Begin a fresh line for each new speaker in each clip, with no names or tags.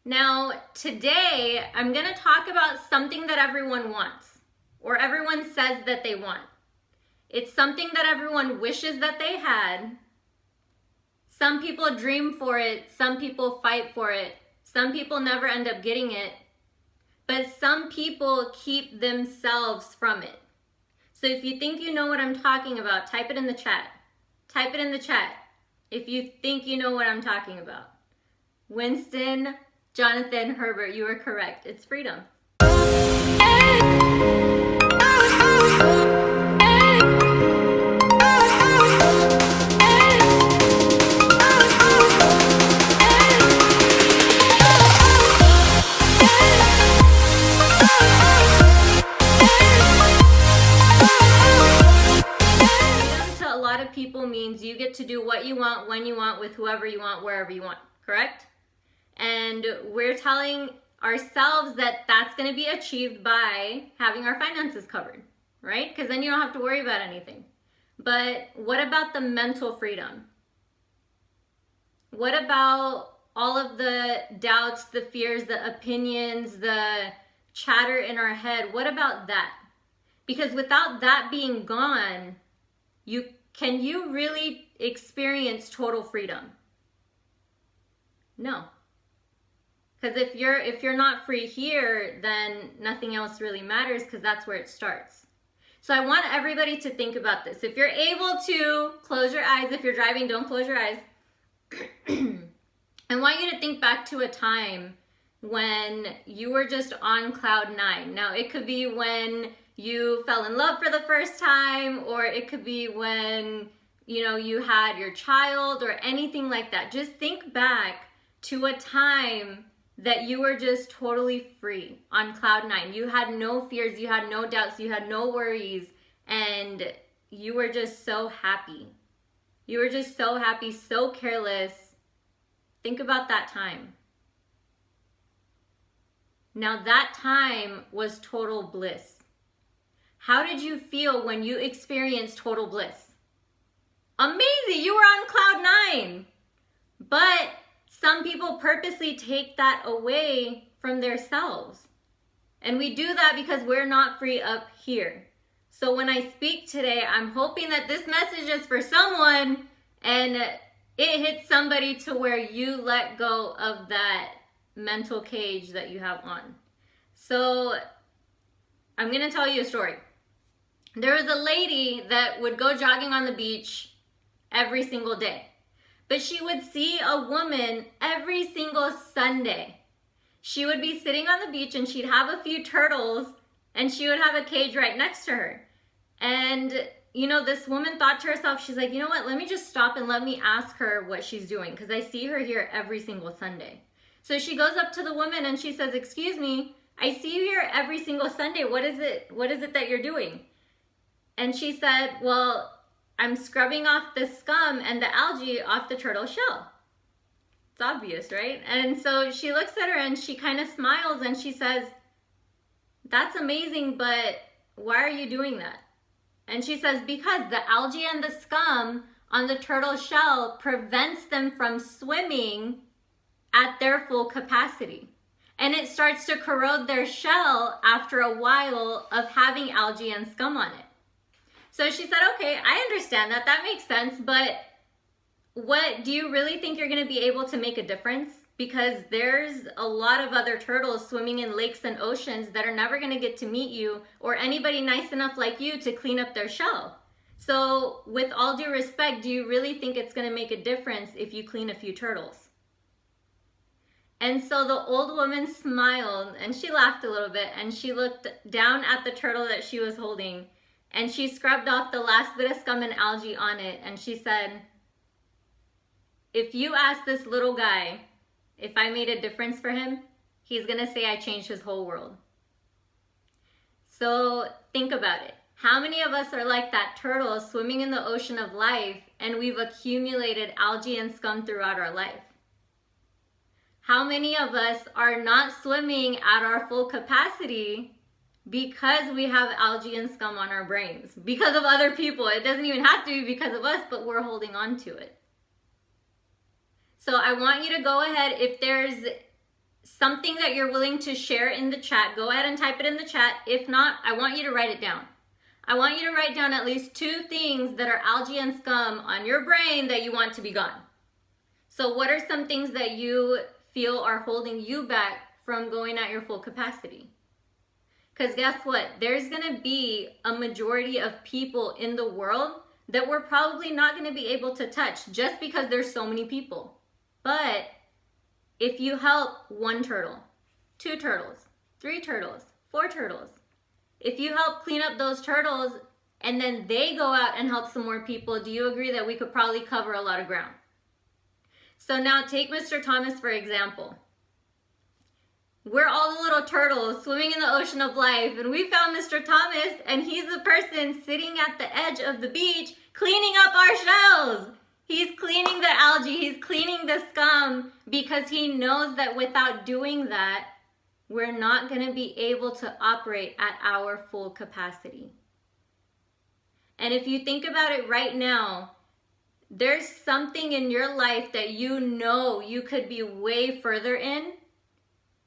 Now, today, I'm going to talk about something that everyone wants, or everyone says that they want. It's something that everyone wishes that they had. Some people dream for it, some people fight for it, some people never end up getting it, but some people keep themselves from it. So if you think you know what I'm talking about, type it in the chat. Type it in the chat if you think you know what I'm talking about. Winston Jonathan Herbert, you are correct. It's freedom. To a lot of people means you get to do what you want, when you want, with whoever you want, wherever you want, correct? And we're telling ourselves that that's going to be achieved by having our finances covered, right? Because then you don't have to worry about anything. But what about the mental freedom? What about all of the doubts, the fears, the opinions, the chatter in our head? What about that? Because without that being gone, can you really experience total freedom? No. Because if you're not free here, then nothing else really matters, because that's where it starts. So I want everybody to think about this. If you're able to close your eyes, if you're driving, don't close your eyes. I want you to think back to a time when you were just on cloud nine. Now, it could be when you fell in love for the first time, or it could be when, you had your child or anything like that. Just think back to a time that you were just totally free on cloud nine. You had no fears, you had no doubts, you had no worries, and you were just so happy. You were just so happy, so careless. Think about that time. Now that time was total bliss. How did you feel when you experienced total bliss? Amazing, you were on cloud nine. But some people purposely take that away from themselves. And we do that because we're not free up here. So when I speak today, I'm hoping that this message is for someone and it hits somebody to where you let go of that mental cage that you have on. So I'm going to tell you a story. There was a lady that would go jogging on the beach every single day. But she would see a woman every single Sunday. She would be sitting on the beach and she'd have a few turtles and she would have a cage right next to her. And, this woman thought to herself, she's like, you know what, let me just stop and let me ask her what she's doing, because I see her here every single Sunday. So she goes up to the woman and she says, excuse me, I see you here every single Sunday. What is it that you're doing? And she said, well, I'm scrubbing off the scum and the algae off the turtle shell. It's obvious, right? And so she looks at her and she kind of smiles and she says, that's amazing, but why are you doing that? And she says, because the algae and the scum on the turtle shell prevents them from swimming at their full capacity. And it starts to corrode their shell after a while of having algae and scum on it. So she said, okay, I understand that. That makes sense. But what do you really think you're going to be able to make a difference? Because there's a lot of other turtles swimming in lakes and oceans that are never going to get to meet you or anybody nice enough like you to clean up their shell. So with all due respect, do you really think it's going to make a difference if you clean a few turtles? And so the old woman smiled and she laughed a little bit and she looked down at the turtle that she was holding. And she scrubbed off the last bit of scum and algae on it. And she said, if you ask this little guy if I made a difference for him, he's going to say I changed his whole world. So think about it. How many of us are like that turtle swimming in the ocean of life and we've accumulated algae and scum throughout our life? How many of us are not swimming at our full capacity because we have algae and scum on our brains? Because of other people. It doesn't even have to be because of us, but we're holding on to it. So I want you to go ahead, if there's something that you're willing to share in the chat, go ahead and type it in the chat. If not, I want you to write it down. I want you to write down at least 2 things that are algae and scum on your brain that you want to be gone. So what are some things that you feel are holding you back from going at your full capacity? Because guess what? There's going to be a majority of people in the world that we're probably not going to be able to touch just because there's so many people. But if you help 1 turtle, 2 turtles, 3 turtles, 4 turtles, if you help clean up those turtles and then they go out and help some more people, do you agree that we could probably cover a lot of ground? So now take Mr. Thomas for example. We're all the little turtles swimming in the ocean of life, and we found Mr. Thomas, and he's the person sitting at the edge of the beach cleaning up our shells. He's cleaning the algae, he's cleaning the scum, because he knows that without doing that, we're not going to be able to operate at our full capacity. And if you think about it right now, there's something in your life that you know you could be way further in,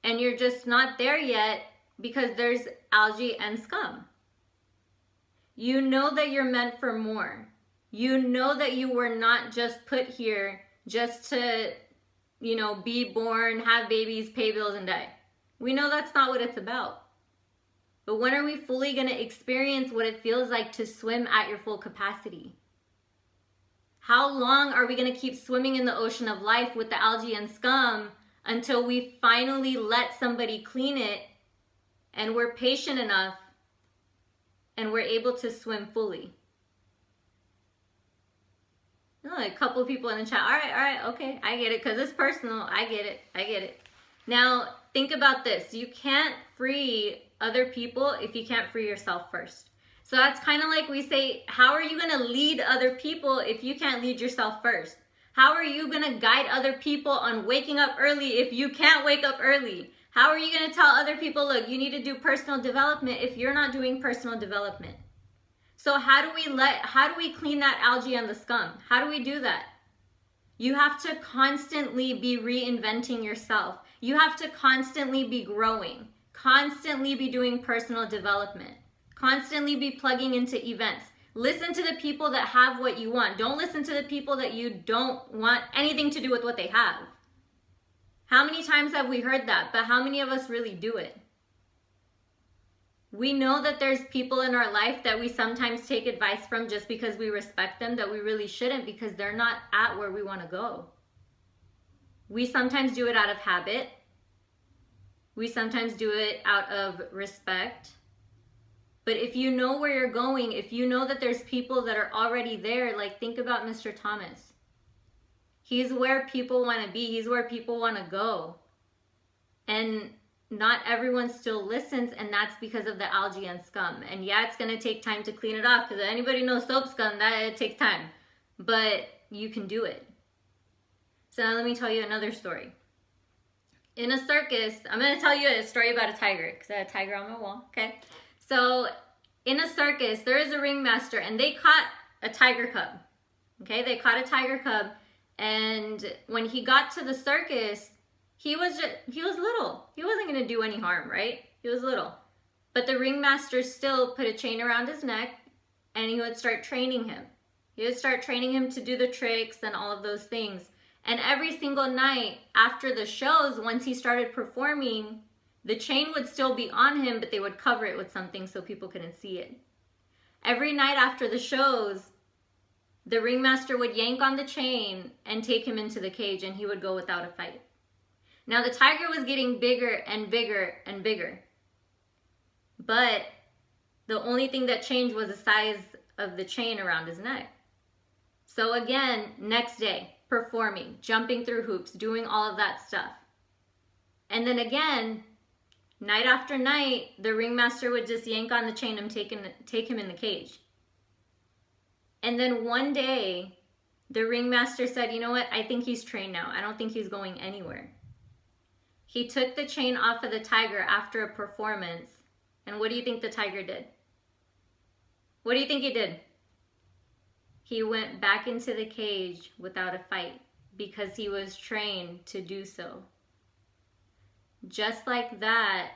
and you're just not there yet because there's algae and scum. You know that you're meant for more. You know that you were not just put here just to, be born, have babies, pay bills, and die. We know that's not what it's about. But when are we fully going to experience what it feels like to swim at your full capacity? How long are we going to keep swimming in the ocean of life with the algae and scum until we finally let somebody clean it and we're patient enough and we're able to swim fully? Oh, a couple of people in the chat. All right, okay, I get it, because it's personal. I get it. Now, think about this. You can't free other people if you can't free yourself first. So that's kind of like we say, how are you going to lead other people if you can't lead yourself first? How are you going to guide other people on waking up early if you can't wake up early? How are you going to tell other people, look, you need to do personal development if you're not doing personal development? So how do we clean that algae and the scum? How do we do that? You have to constantly be reinventing yourself. You have to constantly be growing, constantly be doing personal development, constantly be plugging into events. Listen to the people that have what you want. Don't listen to the people that you don't want anything to do with what they have. How many times have we heard that? But how many of us really do it? We know that there's people in our life that we sometimes take advice from just because we respect them, that we really shouldn't, because they're not at where we want to go. We sometimes do it out of habit. We sometimes do it out of respect. But if you know where you're going, if you know that there's people that are already there, like think about Mr. Thomas. He's where people want to be. He's where people want to go. And not everyone still listens, and that's because of the algae and scum. And yeah, it's going to take time to clean it off, because anybody knows soap scum, that it takes time. But you can do it. So now let me tell you another story. In a circus, I'm going to tell you a story about a tiger, because I had a tiger on my wall, okay? So in a circus, there is a ringmaster, and they caught a tiger cub, okay? They caught a tiger cub, and when he got to the circus, he was little. He wasn't going to do any harm, right? He was little. But the ringmaster still put a chain around his neck, and he would start training him. He would start training him to do the tricks and all of those things. And every single night after the shows, once he started performing, the chain would still be on him, but they would cover it with something so people couldn't see it. Every night after the shows, the ringmaster would yank on the chain and take him into the cage, and he would go without a fight. Now the tiger was getting bigger and bigger and bigger. But the only thing that changed was the size of the chain around his neck. So again, next day, performing, jumping through hoops, doing all of that stuff. And then again, night after night, the ringmaster would just yank on the chain and take him in the cage. And then one day, the ringmaster said, you know what, I think he's trained now. I don't think he's going anywhere. He took the chain off of the tiger after a performance, and what do you think the tiger did? What do you think he did? He went back into the cage without a fight because he was trained to do so. Just like that,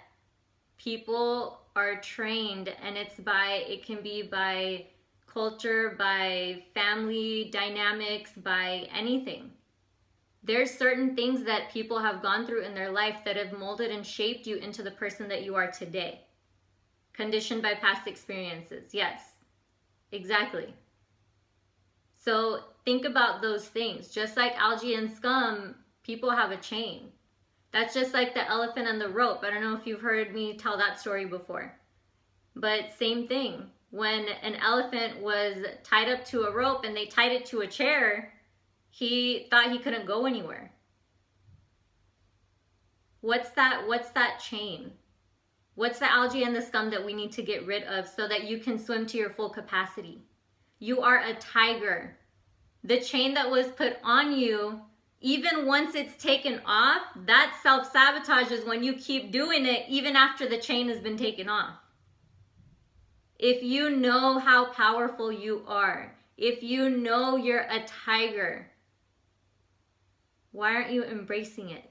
people are trained, and it can be by culture, by family dynamics, by anything. There's certain things that people have gone through in their life that have molded and shaped you into the person that you are today. Conditioned by past experiences. Yes, exactly. So think about those things. Just like algae and scum, people have a chain. That's just like the elephant and the rope. I don't know if you've heard me tell that story before. But same thing. When an elephant was tied up to a rope and they tied it to a chair, he thought he couldn't go anywhere. What's that chain? What's the algae and the scum that we need to get rid of so that you can swim to your full capacity? You are a tiger. The chain that was put on you, even once it's taken off, that self-sabotages when you keep doing it even after the chain has been taken off. If you know how powerful you are, if you know you're a tiger, why aren't you embracing it?